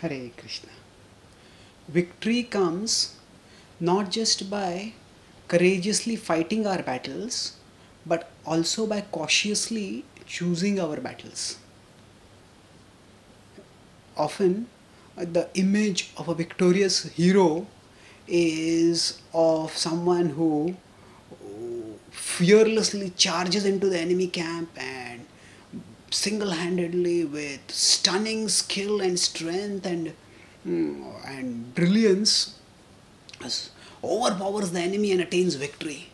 Hare Krishna. Victory comes not just by courageously fighting our battles, but also by cautiously choosing our battles. Often, the image of a victorious hero is of someone who fearlessly charges into the enemy camp and single-handedly, with stunning skill and strength and brilliance, overpowers the enemy and attains victory.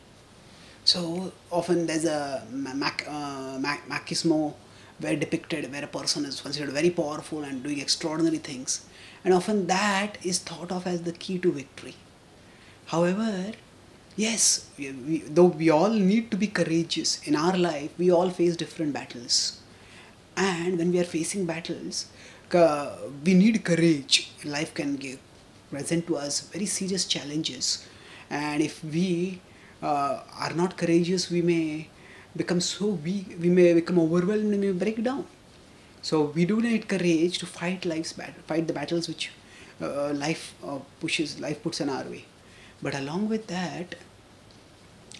So often there's a machismo where depicted where a person is considered very powerful and doing extraordinary things, and often that is thought of as the key to victory. However, yes, though we all need to be courageous in our life, we all face different battles, and when we are facing battles, we need courage. Life can present to us very serious challenges, and if we are not courageous, we may become so weak, we may become overwhelmed, and we may break down. So we do need courage to fight fight the battles which life puts in our way. But along with that,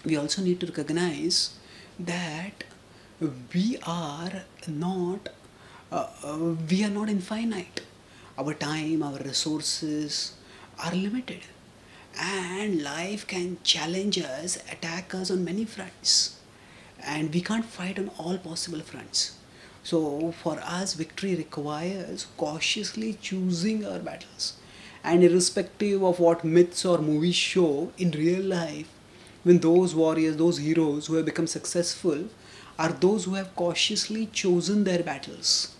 we also need to recognize that we are not infinite. Our time, our resources are limited, and life can challenge us, attack us on many fronts, and we can't fight on all possible fronts. So for us, victory requires cautiously choosing our battles, and irrespective of what myths or movies show, in real life, when those warriors, those heroes who have become successful are those who have cautiously chosen their battles,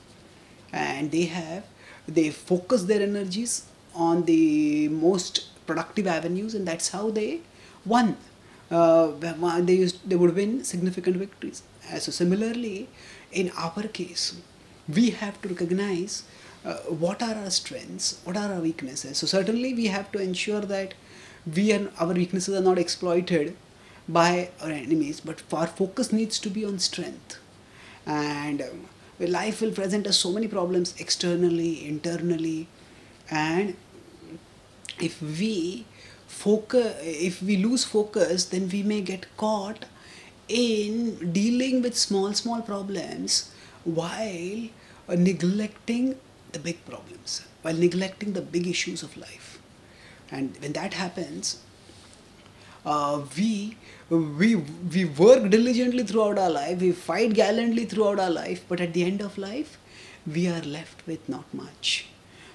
and they focus their energies on the most productive avenues, and that's how they won. They would win significant victories. So similarly, in our case, we have to recognize what are our strengths, what are our weaknesses. So certainly we have to ensure that our weaknesses are not exploited by our enemies, but our focus needs to be on strength. And life will present us so many problems externally, internally, and if we lose focus, then we may get caught in dealing with small problems while neglecting the big problems, while neglecting the big issues of life. And when that happens, we work diligently throughout our life, we fight gallantly throughout our life, but at the end of life, we are left with not much.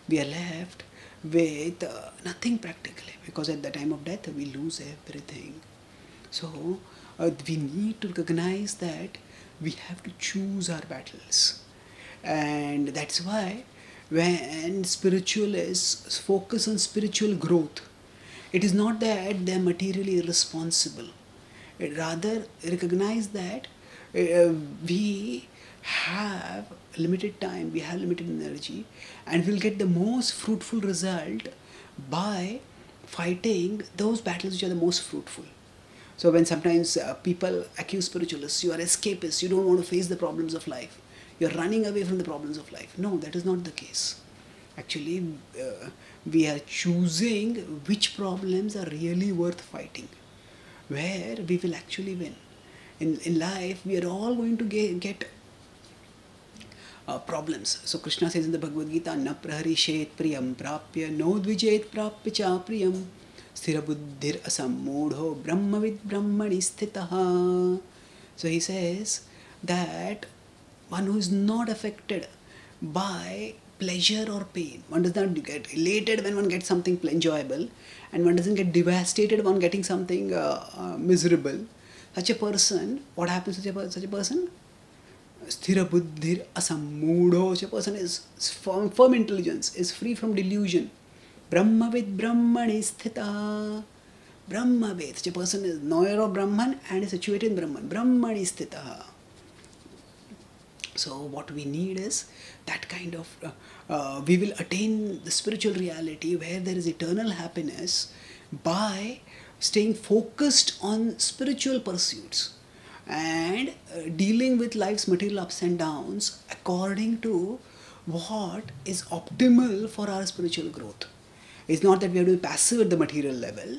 We are left with nothing practically, because at the time of death, we lose everything. So we need to recognize that we have to choose our battles. And that's why when spiritualists focus on spiritual growth, it is not that they are materially irresponsible. It rather recognize that we have limited time, we have limited energy, and we'll get the most fruitful result by fighting those battles which are the most fruitful. So when sometimes people accuse spiritualists, you are escapists, you don't want to face the problems of life, you're running away from the problems of life. No, that is not the case. Actually, we are choosing which problems are really worth fighting, where we will actually win. In life, we are all going to get problems. So Krishna says in the Bhagavad Gita, na praharishet priyam prapya no dvijet prapya cha priyam sthira buddhir asammudho brahmavid brahmani sthitaha. So he says that one who is not affected by pleasure or pain, one does not get elated when one gets something enjoyable, and one doesn't get devastated when getting something miserable. Such a person, what happens to such a person? Sthira buddhir asammudho. Such a person is firm intelligence, is free from delusion. Brahmavid brahmani sthita. Brahmavid. Such a person is knower of Brahman and is situated in Brahman. Brahmani sthita. So what we need is that kind of, we will attain the spiritual reality where there is eternal happiness by staying focused on spiritual pursuits and dealing with life's material ups and downs according to what is optimal for our spiritual growth. It's not that we have to be passive at the material level,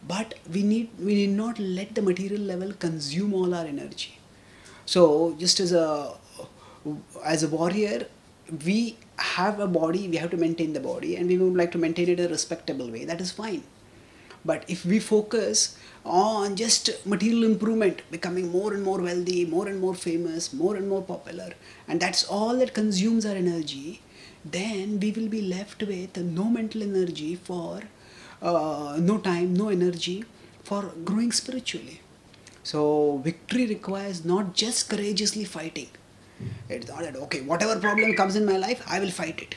but we need not let the material level consume all our energy. So just as a warrior, we have a body, we have to maintain the body, and we would like to maintain it in a respectable way. That is fine. But if we focus on just material improvement, becoming more and more wealthy, more and more famous, more and more popular, and that's all that consumes our energy, then we will be left with no mental energy for, no time, no energy for growing spiritually. So victory requires not just courageously fighting. It's not that, okay, whatever problem comes in my life, I will fight it.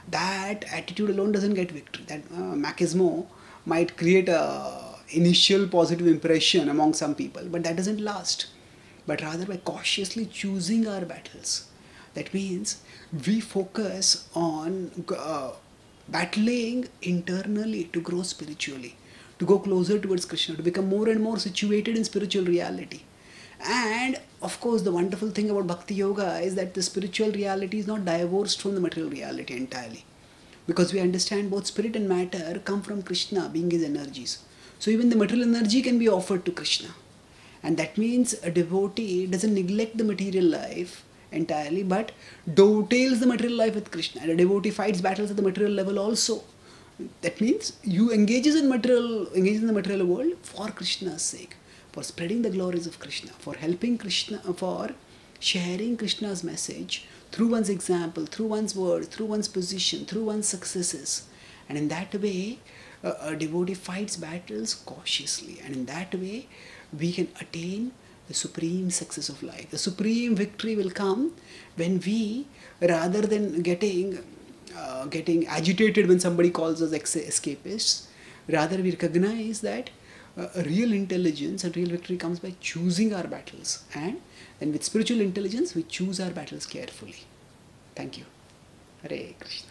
That attitude alone doesn't get victory. That machismo might create a initial positive impression among some people, but that doesn't last. But rather by cautiously choosing our battles. That means we focus on battling internally to grow spiritually, to go closer towards Krishna, to become more and more situated in spiritual reality. And of course, the wonderful thing about Bhakti Yoga is that the spiritual reality is not divorced from the material reality entirely. Because we understand both spirit and matter come from Krishna being his energies. So even the material energy can be offered to Krishna. And that means a devotee doesn't neglect the material life entirely, but dovetails the material life with Krishna. And a devotee fights battles at the material level also. That means you engages in the material world for Krishna's sake, for spreading the glories of Krishna, for helping Krishna, for sharing Krishna's message through one's example, through one's word, through one's position, through one's successes. And in that way, a devotee fights battles cautiously. And in that way, we can attain the supreme success of life. The supreme victory will come when we, rather than getting agitated when somebody calls us escapists, rather we recognize that real intelligence and real victory comes by choosing our battles. And then with spiritual intelligence, we choose our battles carefully. Thank you. Hare Krishna.